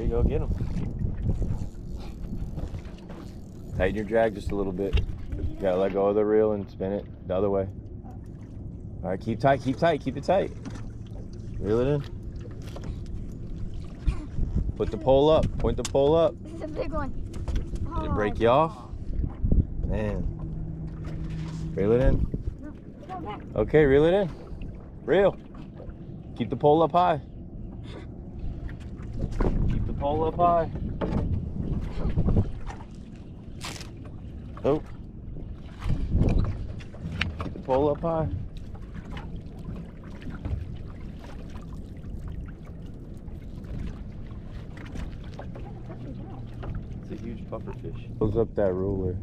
you go, get him. Tighten your drag just a little bit. You gotta let go of the reel and spin it the other way. All right, keep tight, keep tight, keep it tight. Reel it in. Put the pole up, point the pole up. This is a big one. Did it break you off? Man. Reel it in. Okay, reel it in. Reel. Keep the pole up high. Keep the pole up high. Oh. Keep the pole up high. It's a huge puffer fish. Close up that ruler.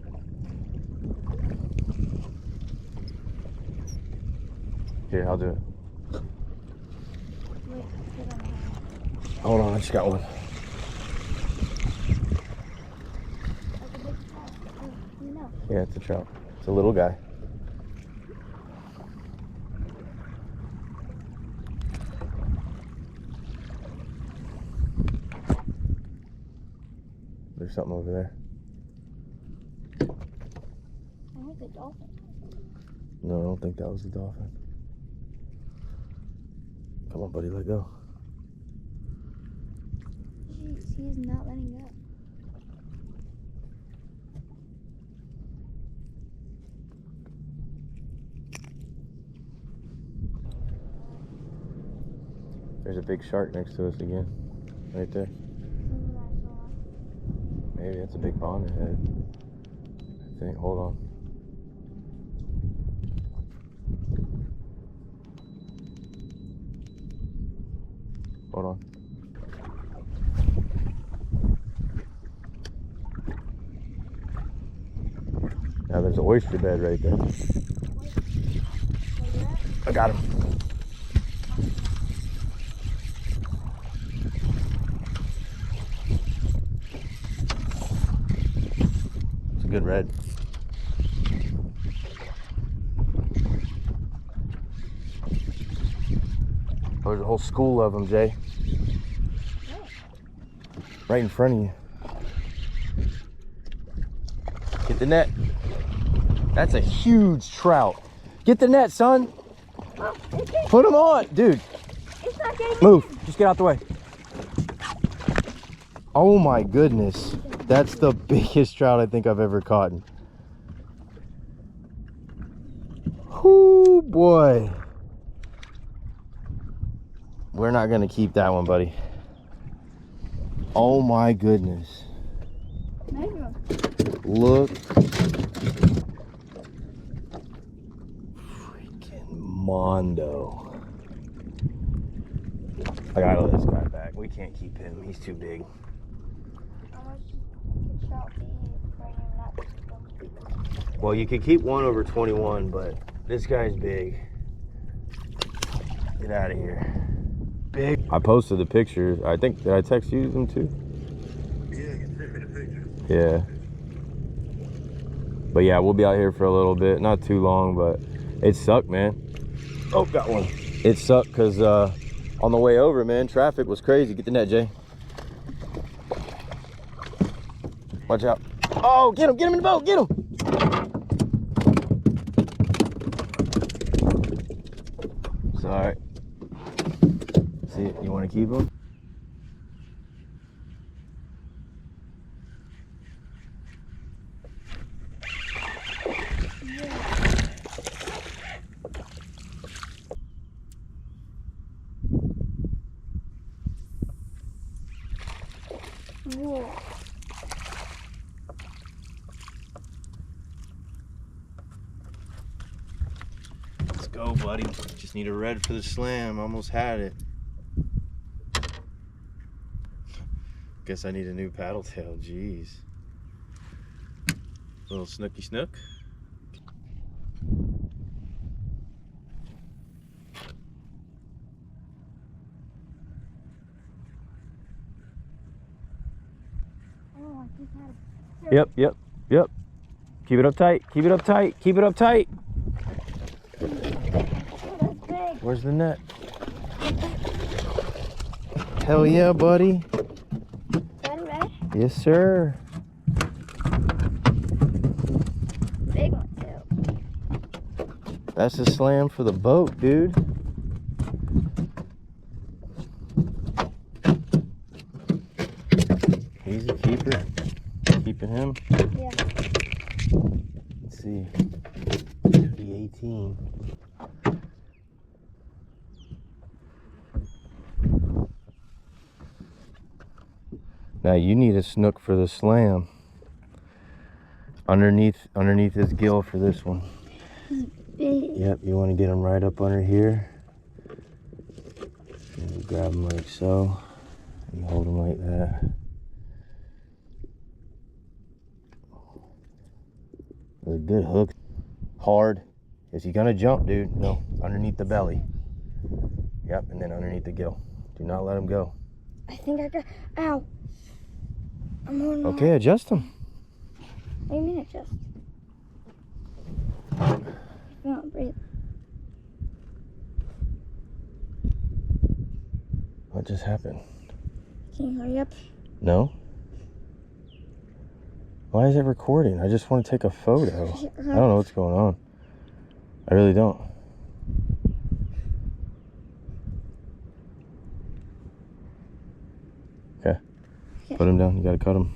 Here, I'll do it. Hold on, I just got one. Yeah, it's a trout. It's a little guy. There's something over there. I think a dolphin. No, I don't think that was a dolphin. Come on, buddy, let go. He is not letting go. There's a big shark next to us again. Right there. Maybe that's a big pond ahead. I think. Hold on. Hold on. Now there's an oyster bed right there. I got him. It's a good red. There's a whole school of them, Jay. Right in front of you. Get the net. That's a huge trout. Get the net, son. Put him on, dude. It's not getting Move. Just get out the way. Oh my goodness. That's the biggest trout I think I've ever caught. Whoo, boy. We're not gonna keep that one, buddy. Oh my goodness. Look. Freaking Mondo. I gotta let this guy back. We can't keep him. He's too big. Well, you can keep one over 21, but this guy's big. Get out of here. Big. I posted the pictures. I think, did I text you them too? Yeah, you sent me the picture. Yeah. But yeah, we'll be out here for a little bit. Not too long, but it sucked, man. Oh, got one. It sucked because on the way over, man, traffic was crazy. Get the net, Jay. Watch out. Oh, get him in the boat, get him. It's all right. See, you want to keep him? Whoa. Let's go, buddy. Just need a red for the slam. Almost had it. Guess I need a new paddle tail. Jeez. Little snooky snook. Yep. Keep it up tight. Keep it up tight. Keep it up tight. Where's the net? Hell yeah, buddy. Yes, sir. Big one too. That's a slam for the boat, dude. Easy keeper. Keeping him. Yeah. Let's see. The 18. Now you need a snook for the slam. Underneath his gill for this one. Big. Yep, you want to get him right up under here. And you grab him like so. And you hold him like that. With a good hook. Hard. Is he gonna jump, dude? No, underneath the belly. Yep, and then underneath the gill. Do not let him go. I think I got. Ow. I'm on. Okay, adjust him. What do you mean adjust? No, breathe. What just happened? Can you hurry up? No? Why is it recording? I just want to take a photo. I don't know what's going on. I really don't. Okay. Put him down. You gotta cut him.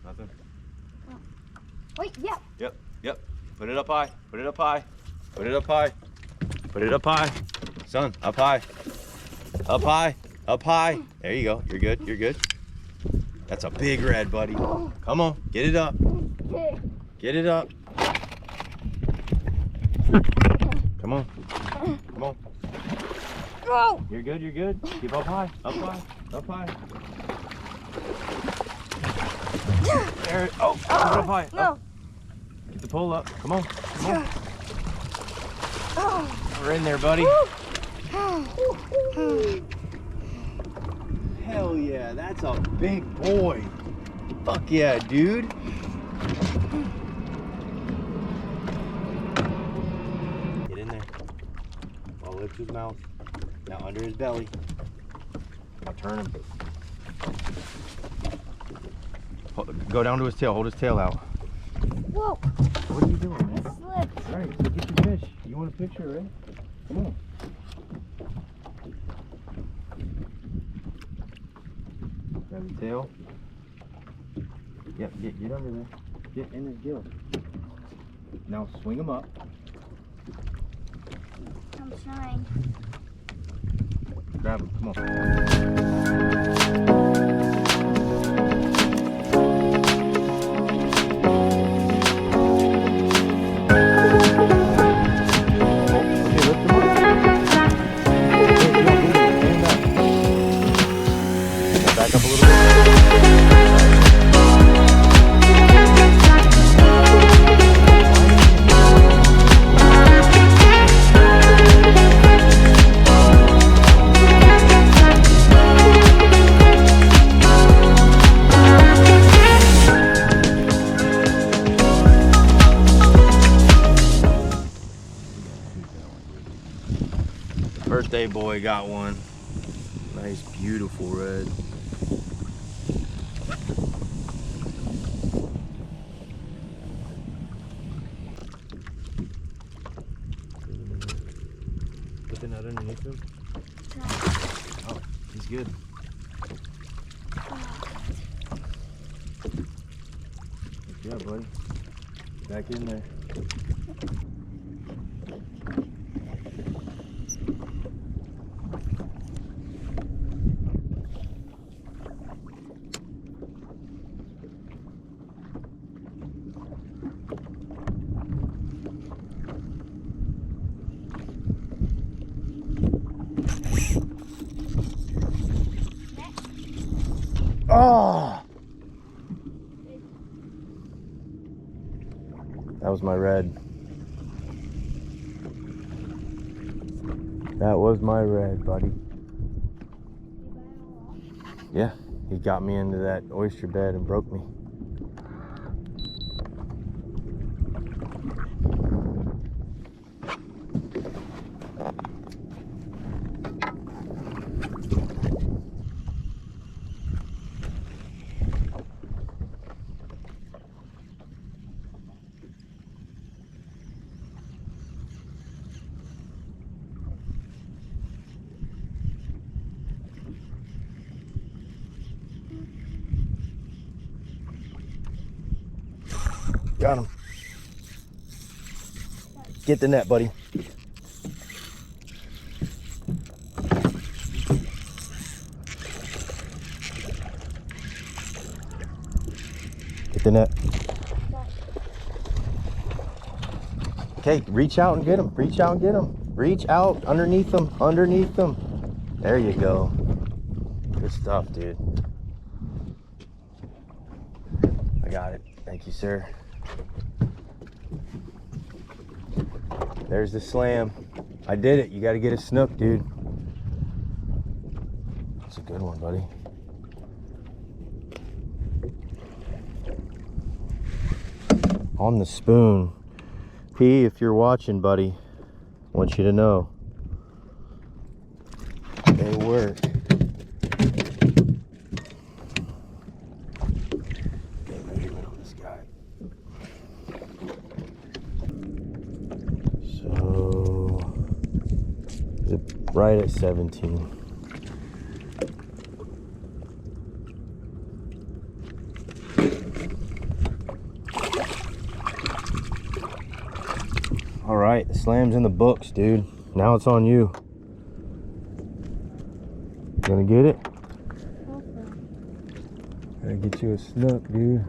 Nothing? Wait, yeah. Yep. Put it up high. Put it up high. Put it up high. Put it up high. Son, up high. Up high. Up high. There you go. You're good. You're good. That's a big red, buddy. Come on. Get it up. Okay. Get it up. Come on. Come on. Go. You're good. You're good. Keep up high. Up high. Up high. There it. Oh, keep it up high. No. Up. Get the pole up. Come on. Come on. We're in there, buddy. Hell yeah, that's a big boy. Fuck yeah, dude. Get in there. I'll lift his mouth. Now under his belly. Now turn him. Go down to his tail. Hold his tail out. Whoa. What are you doing, man? I slipped. All right, so get your fish. You want a picture, right? Come on. Grab the tail. Yep, get under there. Get in his gill. Now swing him up. I'm trying. Grab him. Come on. Back up a little bit. Birthday boy got one. Nice, beautiful red. Put the net underneath him. Oh, he's good. Good job, buddy. Back in there. Oh! That was my red. That was my red, buddy. Yeah. He got me into that oyster bed and broke me. Got him. Get the net, buddy. Get the net. Okay, reach out and get him. Reach out and get him. Reach out underneath them. Underneath them. There you go. Good stuff, dude. I got it. Thank you, sir. There's the slam. I did it. You got to get a snook, dude. That's a good one, buddy. On the spoon. P, if you're watching, buddy, I want you to know they work. Get measurement on this guy. So, is it right at 17? All right, the slam's in the books, dude. Now it's on you. Gonna get it? Okay. Gotta get you a snook, dude.